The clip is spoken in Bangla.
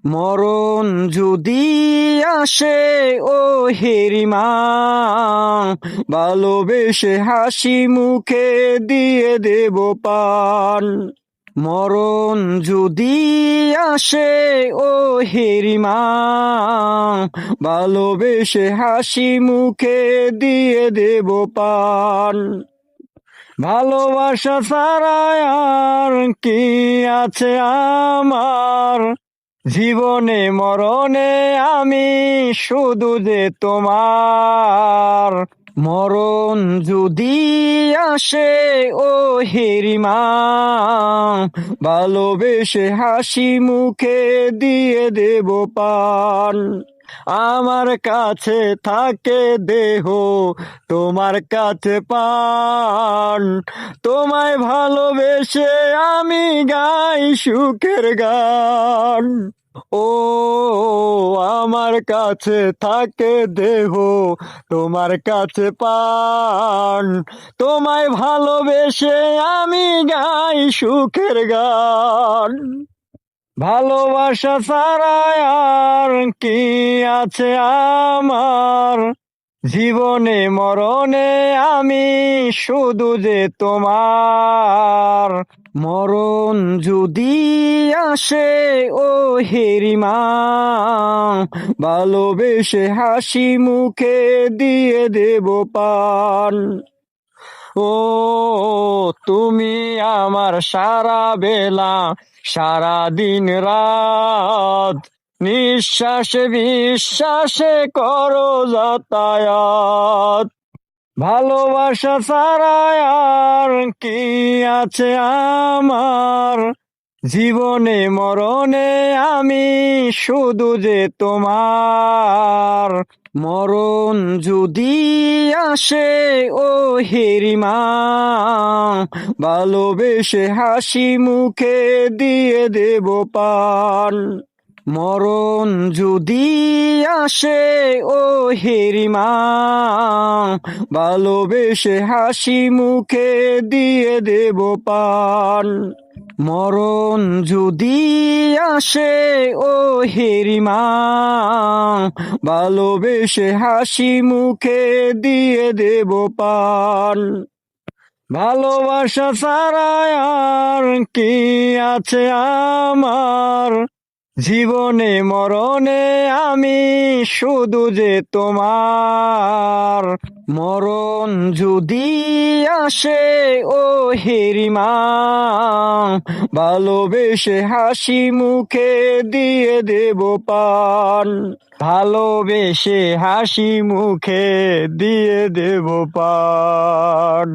মরণ যদি আসে ও হেরিমা, ভালোবেসে হাসি মুখে দিয়ে দেব পান। মরণ যদি আসে ও হেরিমা, ভালোবেসে হাসি মুখে দিয়ে দেব পান। ভালোবাসা ছাড়া আর কি আছে আমার, জীবনে মরণে আমি শুধু যে তোমার। মরণ যদি আসে ও হেরিমা, ভালোবেসে হাসি মুখে দিয়ে দেব পান। আমার কাছে থাকে দেহ, তোমার কাছে প্রাণ, তোমায় ভালোবেসে আমি গাই সুখের গান। ও আমার কাছে থাকে দেহ, তোমার কাছে প্রাণ, তোমায় ভালোবেসে আমি গাই সুখের গান। ভালোবাসা ছাড়া আর কি আছে আমার, জীবনে মরণে আমি শুধু যে তোমার। মরণ যদি আসে ও হেরিমা, ভালোবেসে হাসি মুখে দিয়ে দেব পান। ও তুমি আমার সারা বেলা, সারা দিন রাত, নিঃশ্বাসে বিশ্বাসে করো যাতায়াত। ভালোবাসা ছাড়া আর কি আছে আমার, জীবনে মরণে আমি শুধু যে তোমার। মরণ যদি আসে ও হেরিমা, ভালোবেসে হাসি মুখে দিয়ে দেব পান। মরণ যদি আসে ও হেরিমা, ভালোবেসে হাসি মুখে দিয়ে দেব পান। মরণ যদি আসে ও হেরিমা, ভালোবেসে হাসি মুখে দিয়ে দেব পান। ভালোবাসা ছাড়া আর কি আছে আমার, জীবনে মরণে আমি শুধু যে তোমার। মরণ যদি আসে ও হেরিমা, ভালোবেসে হাসি মুখে দিয়ে দেব পান। ভালোবেসে হাসি মুখে দিয়ে দেব পান।